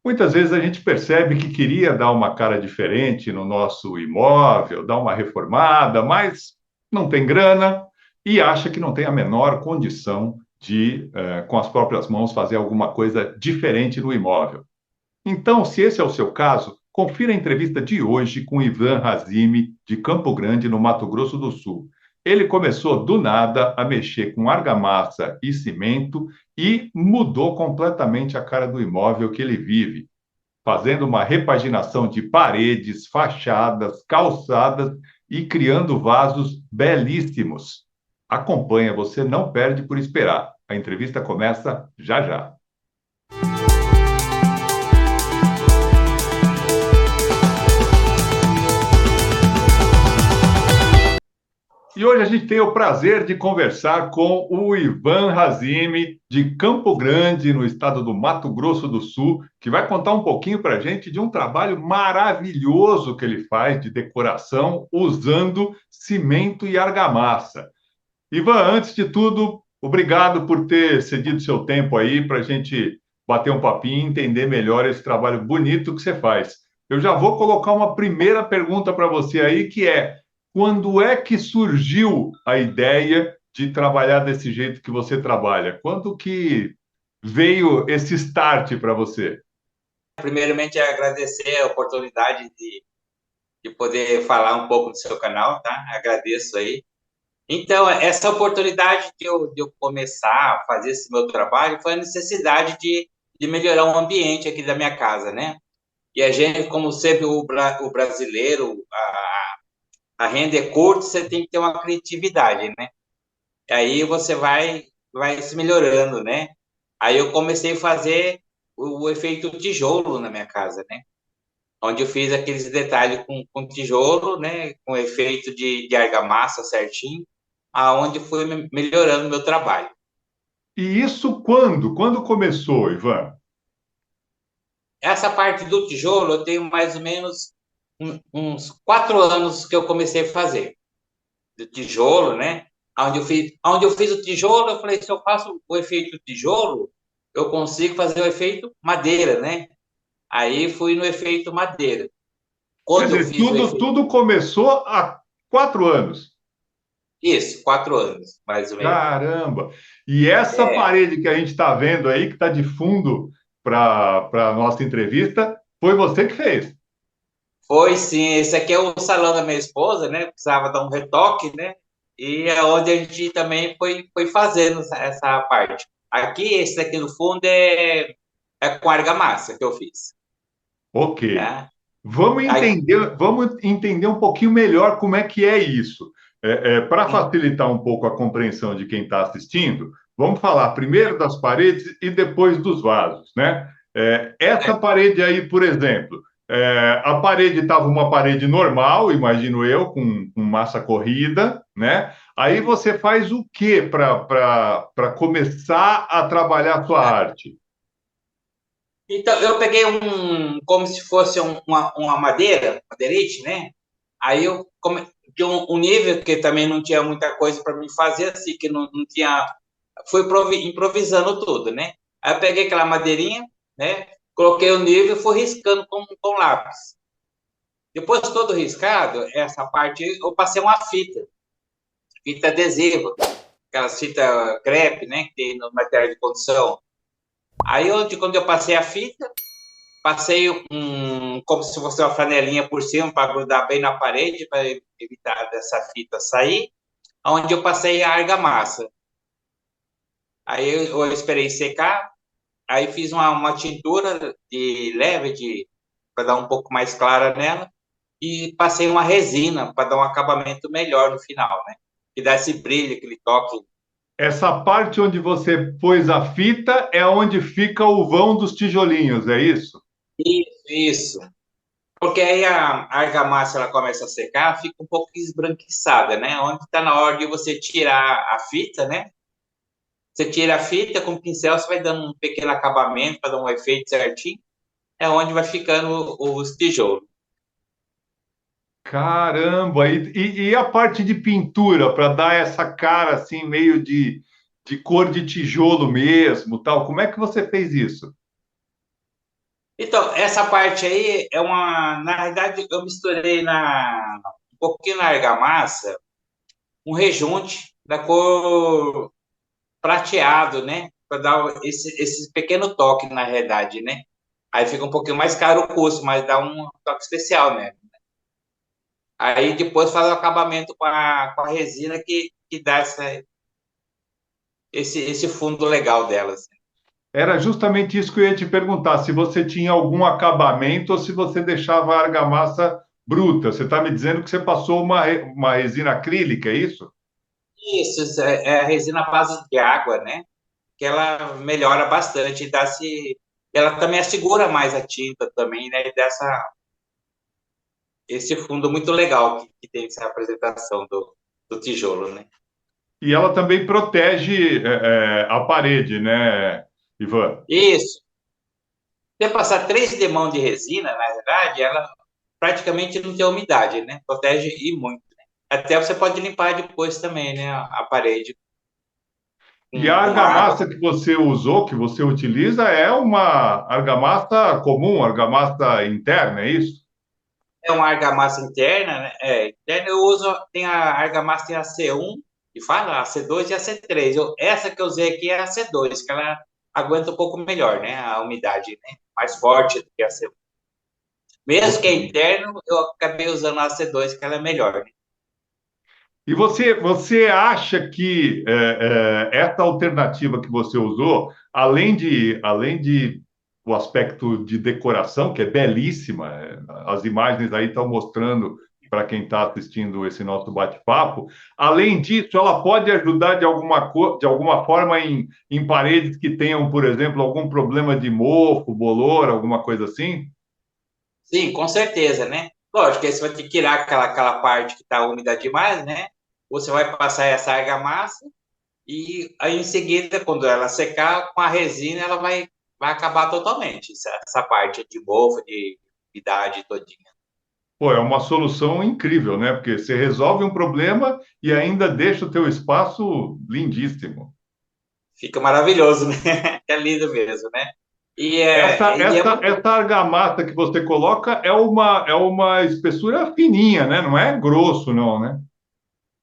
Muitas vezes a gente percebe que queria dar uma cara diferente no nosso imóvel, dar uma reformada, mas não tem grana e acha que não tem a menor condição de, com as próprias mãos, fazer alguma coisa diferente no imóvel. Então, se esse é o seu caso, confira a entrevista de hoje com Ivan Razimi, de Campo Grande, no Mato Grosso do Sul. Ele começou do nada a mexer com argamassa e cimento e mudou completamente a cara do imóvel que ele vive, fazendo uma repaginação de paredes, fachadas, calçadas e criando vasos belíssimos. Acompanha, você não perde por esperar. A entrevista começa já já. E hoje a gente tem o prazer de conversar com o Ivan Razimi, de Campo Grande, no estado do Mato Grosso do Sul, que vai contar um pouquinho para a gente de um trabalho maravilhoso que ele faz de decoração usando cimento e argamassa. Ivan, antes de tudo, obrigado por ter cedido seu tempo aí para a gente bater um papinho e entender melhor esse trabalho bonito que você faz. Eu já vou colocar uma primeira pergunta para você aí, que é: quando é que surgiu a ideia de trabalhar desse jeito que você trabalha? Quando que veio esse start para você? Primeiramente, agradecer a oportunidade de poder falar um pouco do seu canal, tá? Agradeço aí. Então, essa oportunidade de eu começar a fazer esse meu trabalho foi a necessidade de melhorar o ambiente aqui da minha casa, né? E a gente, como sempre, o brasileiro, a renda é curta, você tem que ter uma criatividade, né? E aí você vai se melhorando, né? Aí eu comecei a fazer o efeito tijolo na minha casa, né? Onde eu fiz aqueles detalhes com tijolo, né, com efeito de argamassa certinho, aonde foi melhorando o meu trabalho. E isso quando? Quando começou, Ivan? Essa parte do tijolo, eu tenho mais ou menos uns 4 anos que eu comecei a fazer. Do tijolo, né? Onde eu fiz o tijolo, eu falei, se eu faço o efeito tijolo, eu consigo fazer o efeito madeira, né? Aí fui no efeito madeira. Quer Quando eu dizer, fiz o efeito... tudo começou há 4 anos. Isso, 4 anos, mais ou menos. Caramba! E essa É, parede que a gente está vendo aí, que está de fundo para a nossa entrevista, foi você que fez. foi sim, esse aqui é o salão da minha esposa, né? Precisava dar um retoque, né? E é onde a gente também foi fazendo essa parte. Aqui, esse aqui no fundo é com argamassa que eu fiz, Ok. né? Aí, Vamos entender um pouquinho melhor como é que é isso. Para facilitar um pouco a compreensão de quem está assistindo, vamos falar primeiro das paredes e depois dos vasos, né? Essa parede aí, por exemplo, a parede estava uma parede normal, imagino eu, com massa corrida, né? Aí você faz o que para começar a trabalhar a sua arte? então, eu peguei como se fosse uma madeira, madeirite, né? Aí de um nível que também não tinha muita coisa para mim fazer, assim, que não tinha. Fui improvisando tudo, né? Aí eu peguei aquela madeirinha, né? Coloquei o nível e fui riscando com lápis. Depois todo riscado, essa parte eu passei uma fita adesiva, aquelas fitas crepe, né? Que tem no material de construção. Aí, quando eu passei a fita, passei como se fosse uma flanelinha por cima para grudar bem na parede, para evitar dessa fita sair, onde eu passei a argamassa. Aí eu esperei secar, aí fiz uma tintura de leve, para dar um pouco mais clara nela, e passei uma resina para dar um acabamento melhor no final, né? Que dá esse brilho, aquele toque. Essa parte onde você pôs a fita é onde fica o vão dos tijolinhos, é isso? Isso. Porque aí a argamassa ela começa a secar, fica um pouco esbranquiçada, né? Onde está na hora de você tirar a fita, né? Você tira a fita com o pincel, você vai dando um pequeno acabamento para dar um efeito certinho. É onde vai ficando os tijolos. Caramba! E a parte de pintura, para dar essa cara assim, meio de cor de tijolo mesmo, tal, como é que você fez isso? Então, essa parte aí é uma. Na realidade, eu misturei um pouquinho na argamassa um rejunte da cor prateado, né? Para dar esse pequeno toque, na realidade, né? Aí fica um pouquinho mais caro o custo, mas dá um toque especial, né? Aí depois faz o acabamento com a resina que dá esse fundo legal delas. Era justamente isso que eu ia te perguntar, se você tinha algum acabamento ou se você deixava a argamassa bruta. Você está me dizendo que você passou uma resina acrílica, é isso? Isso é a resina à base de água, né? Que ela melhora bastante e dá-se. Ela também assegura mais a tinta também, né? E dessa esse fundo muito legal que tem essa apresentação do tijolo, né? E ela também protege a parede, né, Ivan? Isso. Se passar 3 demãos de resina, na verdade, ela praticamente não tem umidade, né? Protege e muito. Né? Até você pode limpar depois também, né? A parede E a com água. argamassa que você usou, que você utiliza, é uma argamassa comum, argamassa interna, é isso? É uma argamassa interna, né? Interna eu uso, tem a argamassa, tem a C1, e fala a C2 e a C3. Essa que eu usei aqui é a C2, que ela aguenta um pouco melhor, né? A umidade, né? Mais forte do que a C1. Mesmo que é Ok. interno, eu acabei usando a C2, que ela é melhor. Né? E você acha que essa alternativa que você usou, além de o aspecto de decoração, que é belíssima, as imagens aí estão mostrando para quem está assistindo esse nosso bate-papo, além disso, ela pode ajudar de alguma forma em paredes que tenham, por exemplo, algum problema de mofo, bolor, alguma coisa assim? Sim, com certeza, né? Lógico que aí você vai ter que tirar aquela parte que está úmida demais, né? Você vai passar essa argamassa e aí em seguida, quando ela secar, com a resina, vai acabar totalmente essa parte de mofo, de umidade todinha. Pô, é uma solução incrível, né? Porque você resolve um problema e ainda deixa o teu espaço lindíssimo. Fica maravilhoso, né? É lindo mesmo, né? Essa, E é essa, muito. essa argamassa que você coloca é uma espessura fininha, né? Não é grosso, não, né?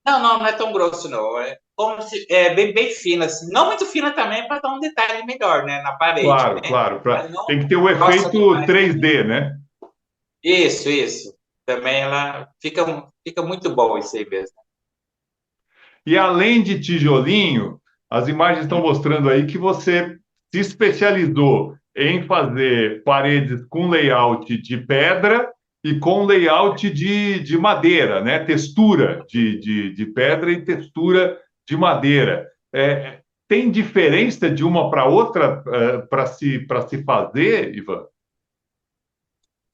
Não, não, não é tão grosso, não. É bem, bem fina, assim. Não muito fina também, para dar um detalhe melhor, né? Na parede, Claro, né? claro. Mas não Tem que ter o grossa efeito demais. 3D, né? Isso. Também ela fica muito bom isso aí mesmo. E além de tijolinho, as imagens estão mostrando aí que você se especializou em fazer paredes com layout de pedra e com layout de madeira, né? Textura de pedra e textura de madeira. Tem diferença de uma para outra para se fazer, Ivan?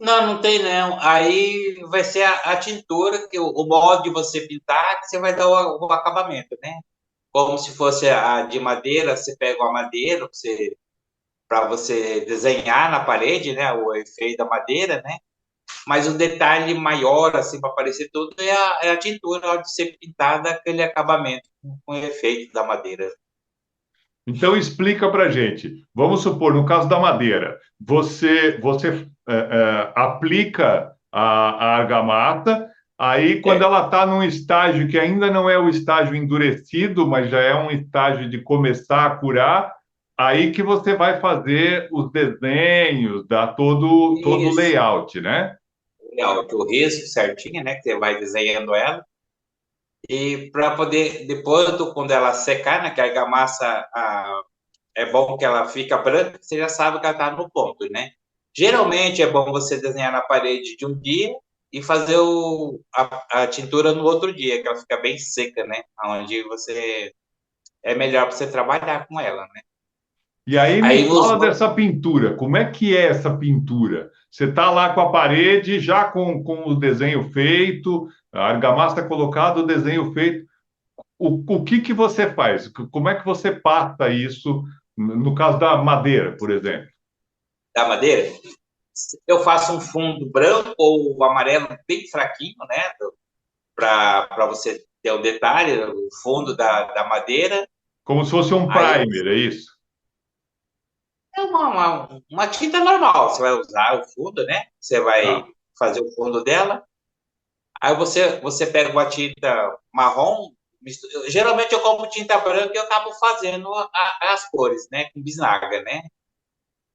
Não, não tem não. Aí vai ser a tintura, o modo de você pintar, que você vai dar o acabamento, né? Como se fosse a de madeira, você pega uma madeira para você desenhar na parede, né? O efeito da madeira, né? Mas o detalhe maior, assim, para aparecer tudo, é a tintura, na hora de ser pintada, aquele acabamento com o efeito da madeira. Então explica para gente. Vamos supor, no caso da madeira, você aplica a argamassa, aí quando É, ela está num estágio que ainda não é o estágio endurecido, mas já é um estágio de começar a curar, aí que você vai fazer os desenhos, dar todo o isso. layout, né? O risco certinho, né? Que você vai desenhando ela. E para poder, depois, quando ela secar, né? Que a argamassa é bom que ela fica branca, você já sabe que ela está no ponto, né? Geralmente é bom você desenhar na parede de um dia e fazer a tintura no outro dia, que ela fica bem seca, né? Onde você é melhor para você trabalhar com ela, né? E aí me Aí nos fala dessa pintura. Como é que é essa pintura? Você está lá com a parede, já com o desenho feito, a argamassa colocada, o desenho feito. O que você faz? Como é que você passa isso, no caso da madeira, por exemplo? da madeira, eu faço um fundo branco ou amarelo bem fraquinho, né? Para você ter o detalhe, o fundo da madeira. Como se fosse um Aí primer, é isso? É uma tinta normal. Você vai usar o fundo, né? Você vai Tá. fazer o fundo dela. Aí você pega uma tinta marrom. Geralmente eu como tinta branca e eu acabo fazendo as cores, né? Com bisnaga, né?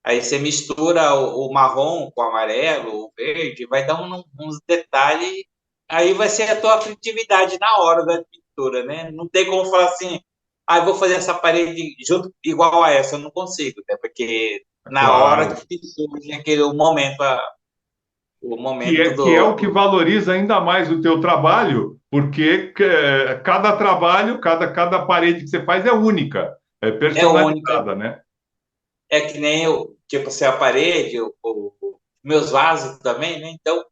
Aí você mistura o marrom com o amarelo, o verde, vai dar uns detalhes. Aí vai ser a tua criatividade na hora da pintura, né? Não tem como falar assim, ah, eu vou fazer essa parede junto igual a essa, eu não consigo, né? Porque na hora Claro. que surge aquele momento, o momento Que é o que do valoriza ainda mais o teu trabalho, porque cada trabalho, cada parede que você faz é única, é é única, personalizada, né? é que nem eu, tipo assim, a parede, meus vasos também, né? Então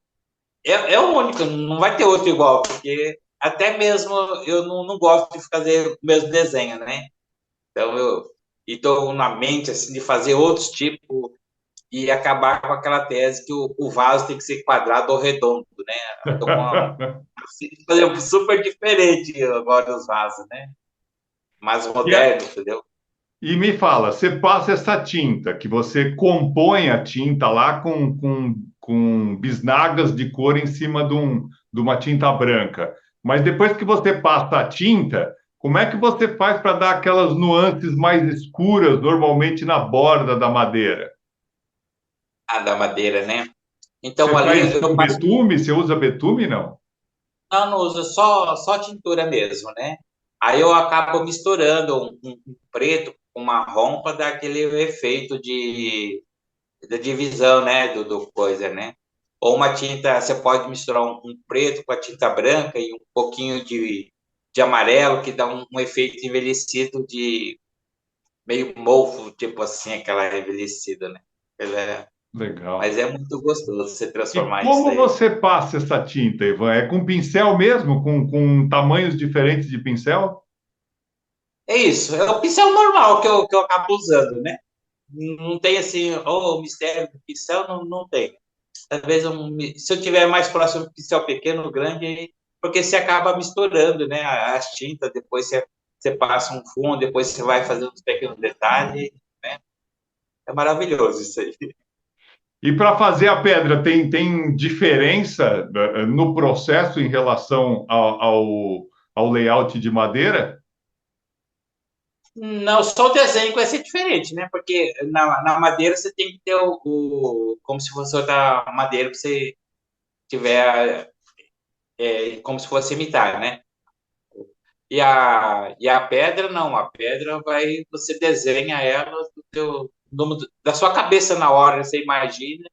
é o único, não vai ter outro igual, porque até mesmo eu não gosto de fazer o mesmo desenho, né? Então eu estou na mente assim de fazer outros tipos e acabar com aquela tese que o vaso tem que ser quadrado ou redondo, né? Então, assim, fazer super diferente agora os vasos, né? Mais E, é- moderno, entendeu? e me fala, você passa essa tinta, que você compõe a tinta lá com bisnagas de cor em cima de uma tinta branca. Mas depois que você passa a tinta, como é que você faz para dar aquelas nuances mais escuras, normalmente na borda da madeira? A da madeira, né? Então Você ali faz eu com passo. betume? Você usa betume, não? Não uso só tintura mesmo, né? Aí eu acabo misturando um preto com marrom para dar aquele efeito da divisão, né? Do coisa, né? Ou uma tinta, você pode misturar um preto com a tinta branca e um pouquinho de amarelo, que dá um efeito envelhecido de meio mofo, tipo assim, aquela envelhecida, né? Mas Legal. é muito gostoso você E transformar isso como aí. você passa essa tinta, Ivan? É com pincel mesmo? Com tamanhos diferentes de pincel? É isso, é o pincel normal que eu acabo usando, né? Não tem assim, o mistério do pincel, não tem. Às vezes, se eu tiver mais próximo do pincel pequeno, grande, porque você acaba misturando, né? As tintas, depois você passa um fundo, depois você vai fazendo os pequenos detalhes, né? É maravilhoso isso aí. E para fazer a pedra, tem diferença no processo em relação ao layout de madeira? Não, só o desenho vai ser diferente, né? Porque na madeira você tem que ter como se fosse outra madeira que você tiver, como se fosse imitar, né? E a pedra, não. A pedra você desenha ela da sua cabeça na hora, você imagina,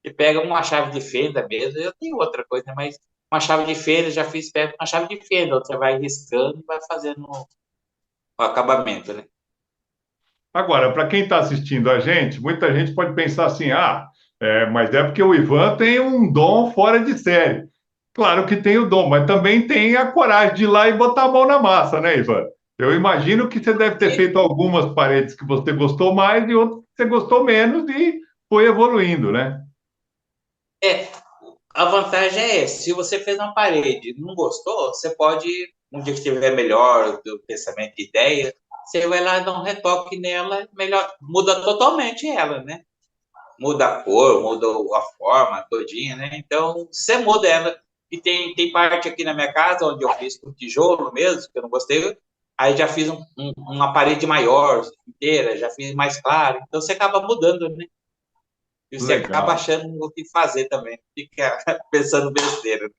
e pega uma chave de fenda mesmo. Eu tenho outra coisa, mas uma chave de fenda, já fiz pedra com uma chave de fenda. Você vai riscando e vai fazendo o acabamento, né? Agora, para quem está assistindo a gente, muita gente pode pensar assim: mas é porque o Ivan tem um dom fora de série. Claro que tem o dom, mas também tem a coragem de ir lá e botar a mão na massa, né, Ivan? Eu imagino que você deve ter feito algumas paredes que você gostou mais e outras que você gostou menos e foi evoluindo, né? É, a vantagem é essa. Se você fez uma parede e não gostou, você pode, um dia que estiver melhor, o teu pensamento de ideia, você vai lá e dá um retoque nela, melhor, muda totalmente ela, né? Muda a cor, muda a forma todinha, né? Então, você muda ela. E tem parte aqui na minha casa onde eu fiz com tijolo mesmo, que eu não gostei. Aí já fiz uma parede maior, inteira, já fiz mais claro. Então você acaba mudando, né? E você acaba Legal, achando o que fazer também. Fica pensando besteira.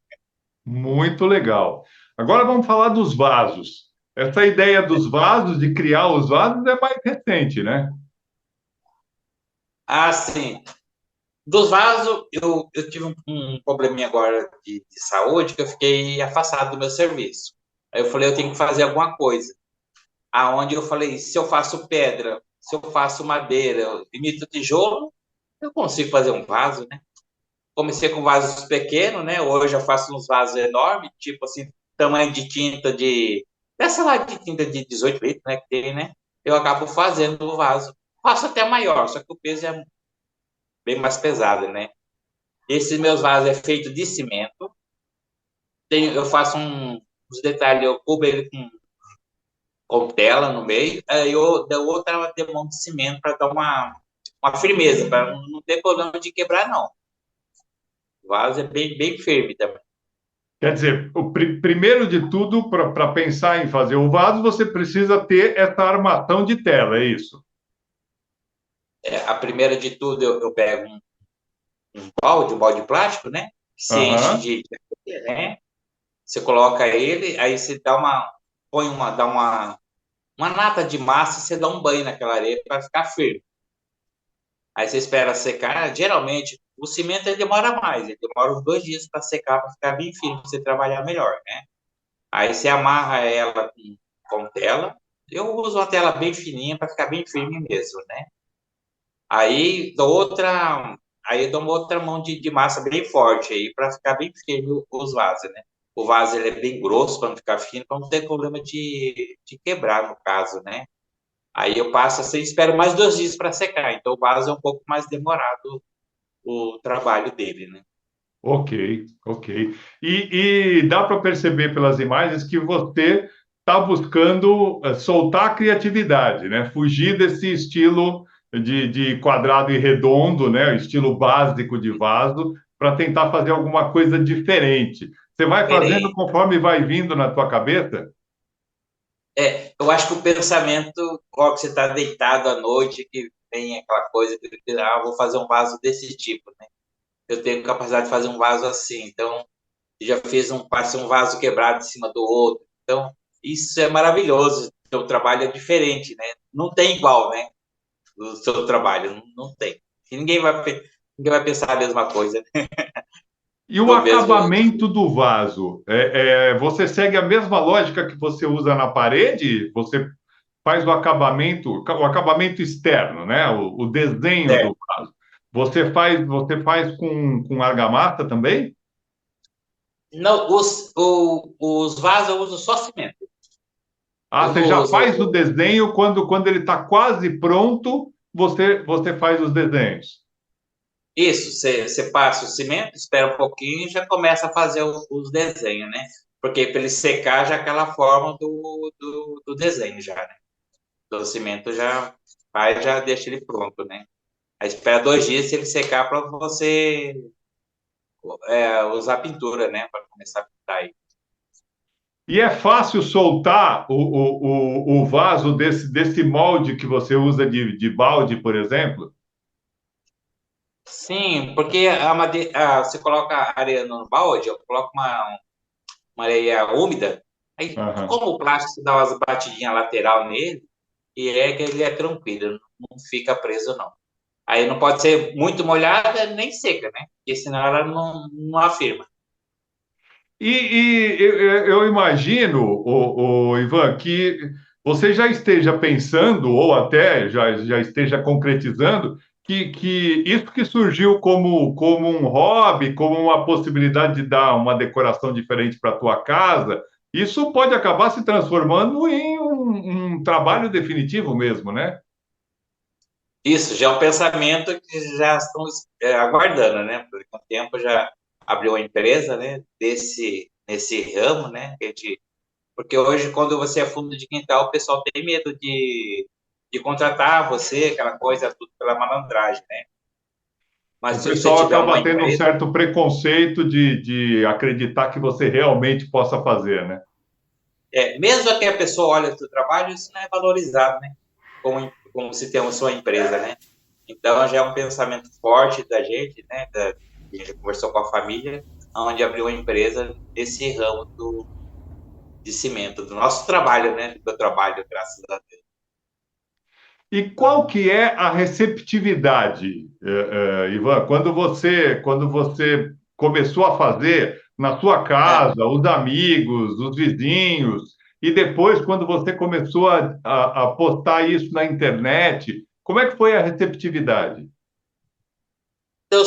muito legal. Agora vamos falar dos vasos. Essa ideia dos vasos, de criar os vasos, é mais recente, né? Ah, sim. Dos vasos, eu tive um probleminha agora de saúde que eu fiquei afastado do meu serviço. Aí eu falei, eu tenho que fazer alguma coisa. Aonde eu falei, se eu faço pedra, se eu faço madeira, eu imito tijolo, eu consigo fazer um vaso, né? Comecei com vasos pequenos, né? Hoje eu faço uns vasos enormes, tipo assim, tamanho de tinta dessa lá de tinta de 18 litros, né? Que tem, né? Eu acabo fazendo o vaso. Faço até maior, só que o peso é bem mais pesado, né? Esses meus vasos é feito de cimento. Eu faço uns detalhes, eu cubro ele com tela no meio, aí eu dou outra demão de cimento para dar uma firmeza, para não ter problema de quebrar, não. O vaso é bem firme também. Quer dizer, primeiro de tudo, para pensar em fazer o vaso, você precisa ter essa armação de tela, é isso? A primeira de tudo, eu pego um balde de plástico, né? Que se enche Aham. de areia, né? Você coloca ele, aí você dá uma nata de massa, você dá um banho naquela areia para ficar firme. Aí você espera secar. Geralmente, o cimento ele demora mais, ele demora uns 2 dias para secar, para ficar bem firme, para você trabalhar melhor, né? Aí você amarra ela com tela. Eu uso uma tela bem fininha para ficar bem firme mesmo, né? Aí aí eu dou uma outra mão de massa bem forte aí para ficar bem firme os vasos, né? O vaso ele é bem grosso para não ficar fino, para não ter problema de quebrar no caso, né? Aí eu passo assim, espero mais 2 dias para secar. Então o vaso é um pouco mais demorado o trabalho dele, né? Ok, ok. E dá para perceber pelas imagens que você está buscando soltar a criatividade, né? Fugir desse estilo de quadrado e redondo, né? O estilo básico de vaso, para tentar fazer alguma coisa diferente. Você vai fazendo Diferente. conforme vai vindo na tua cabeça? Eu acho que o pensamento, quando você está deitado à noite, que vem aquela coisa que vou fazer um vaso desse tipo, né? Eu tenho capacidade de fazer um vaso assim. Então, já passei um vaso quebrado em cima do outro. Então, isso é maravilhoso. O seu trabalho é diferente, né? Não tem igual, né? O seu trabalho, não tem. E ninguém vai pensar a mesma coisa, né? E o Do mesmo. acabamento do vaso? Você segue a mesma lógica que você usa na parede? Você faz o acabamento externo, né? O desenho do Certo. vaso. Você faz com argamassa também? Não, os vasos eu uso só cimento. Ah, Eu você não já faz o uso. desenho quando ele está quase pronto, você faz os desenhos. Isso, você passa o cimento, espera um pouquinho e já começa a fazer os desenhos, né? Porque para ele secar já aquela forma do desenho já, né? Do cimento já faz, já deixa ele pronto, né? Aí espera 2 dias se ele secar para você usar pintura, né? Para começar a pintar aí. E é fácil soltar o vaso desse molde que você usa de balde, por exemplo? Sim, porque você coloca areia no balde, eu coloco uma areia úmida, aí Aham. como o plástico você dá umas batidinhas lateral nele, e é que ele é tranquilo, não fica preso não. Aí não pode ser muito molhada nem seca, né? Porque senão ela não afirma. Eu imagino, o Ivan, que você já esteja pensando, ou até já esteja concretizando, que isso que surgiu como um hobby, como uma possibilidade de dar uma decoração diferente para a tua casa, isso pode acabar se transformando em um trabalho definitivo mesmo, né? Isso já é um pensamento que já estão aguardando, né? Por um tempo já abriu uma empresa, né? Nesse ramo, né? Porque hoje, quando você é fundo de quintal, o pessoal tem medo de contratar você, aquela coisa, tudo pela malandragem, né? Mas O se você pessoal tiver uma acaba tendo um empresa, certo preconceito de acreditar que você realmente possa fazer, né? mesmo que a pessoa olhe o seu trabalho, isso não é valorizado, né? Como se tem a sua empresa, né? Então, já é um pensamento forte da gente, né? A gente conversou com a família, onde abriu uma empresa nesse ramo de cimento, do nosso trabalho, né? Do meu trabalho, graças a Deus. E qual que é a receptividade, Ivan, quando você começou a fazer na sua É. casa, os amigos, os vizinhos, e depois quando você começou a postar isso na internet, como é que foi a receptividade? Então,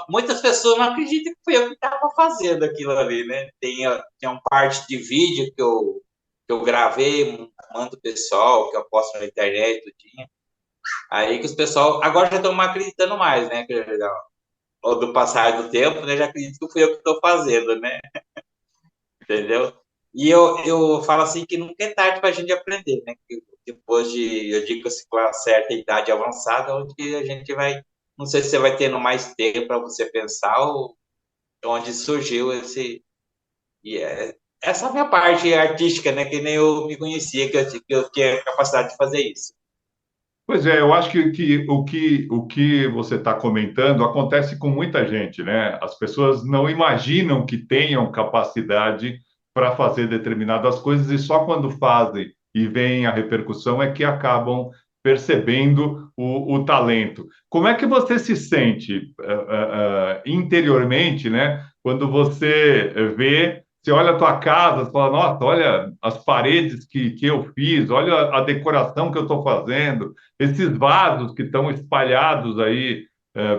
muitas pessoas não acreditam que fui eu que estava fazendo aquilo ali, né? Tem uma parte de vídeo que eu gravei, mando o pessoal, que eu posto na internet, tudinho. Aí que os pessoal agora já estão me acreditando mais, né? Do passar do tempo, né? Já acredito que fui eu que estou fazendo, né? Entendeu? E eu falo assim que nunca é tarde para a gente aprender, né? Que depois de, eu digo assim, com uma certa idade avançada, onde a gente vai, não sei se você vai tendo mais tempo para você pensar ou onde surgiu e essa é a minha parte artística, né? Que nem eu me conhecia, que eu tinha capacidade de fazer isso. Pois é, eu acho que o que você está comentando acontece com muita gente, né? As pessoas não imaginam que tenham capacidade para fazer determinadas coisas e só quando fazem e vem a repercussão é que acabam percebendo o talento. Como é que você se sente interiormente, né? Quando você vê, você olha a tua casa, você fala, nossa, olha as paredes que eu fiz, olha a decoração que eu estou fazendo, esses vasos que estão espalhados aí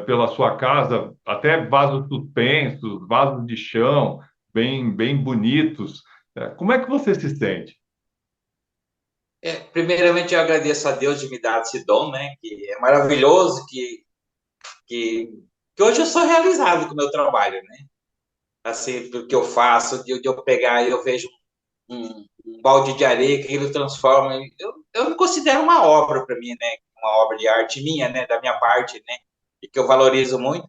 pela sua casa, até vasos suspensos, vasos de chão, bem bonitos. Como é que você se sente? Primeiramente, eu agradeço a Deus de me dar esse dom, né? Que é maravilhoso, que, que hoje eu sou realizado com o meu trabalho, né? Assim, do que eu faço, de eu pegar e eu vejo um balde de areia que ele transforma. Eu não considero uma obra para mim, né? Uma obra de arte minha, né? Da minha parte, né? E que eu valorizo muito.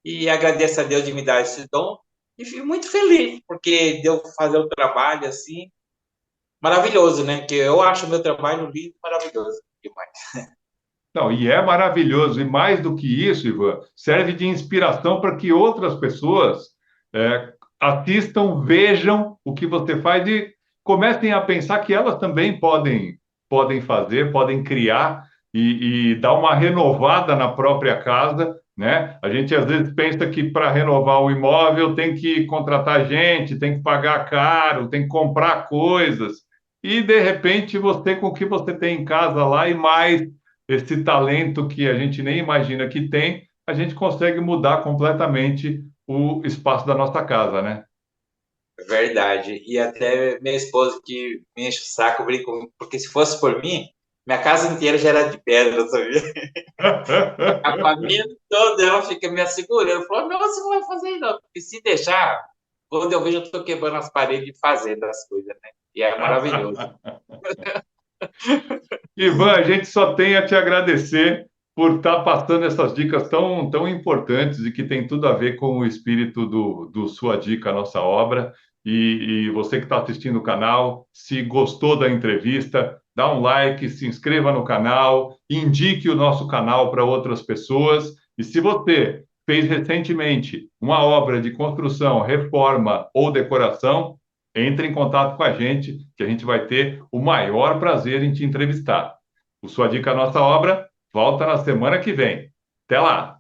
E agradeço a Deus de me dar esse dom. E fico muito feliz, porque deu fazer o trabalho assim, maravilhoso, né? Que eu acho o meu trabalho lindo, maravilhoso demais. Não, e é maravilhoso. E mais do que isso, Ivan, serve de inspiração para que outras pessoas assistam, vejam o que você faz e comecem a pensar que elas também podem fazer, podem criar e dar uma renovada na própria casa, né? A gente às vezes pensa que para renovar o imóvel tem que contratar gente, tem que pagar caro, tem que comprar coisas. E de repente você com o que você tem em casa lá e mais esse talento que a gente nem imagina que tem, a gente consegue mudar completamente o espaço da nossa casa, né? Verdade. E até minha esposa que me enche o saco, brinca comigo, porque se fosse por mim, minha casa inteira já era de pedra, sabia? A família toda ela fica me assegurando. Falou, não, você não vai fazer isso, não. Porque se deixar, quando eu vejo, eu estou quebrando as paredes e fazendo as coisas, né? E é maravilhoso. Ivan, a gente só tem a te agradecer por estar passando essas dicas tão importantes e que tem tudo a ver com o espírito do Sua Dica, a nossa obra. E você que está assistindo o canal, se gostou da entrevista, dá um like, se inscreva no canal, indique o nosso canal para outras pessoas. E se você fez recentemente uma obra de construção, reforma ou decoração, entre em contato com a gente, que a gente vai ter o maior prazer em te entrevistar. O Sua Dica, Nossa Obra, volta na semana que vem. Até lá!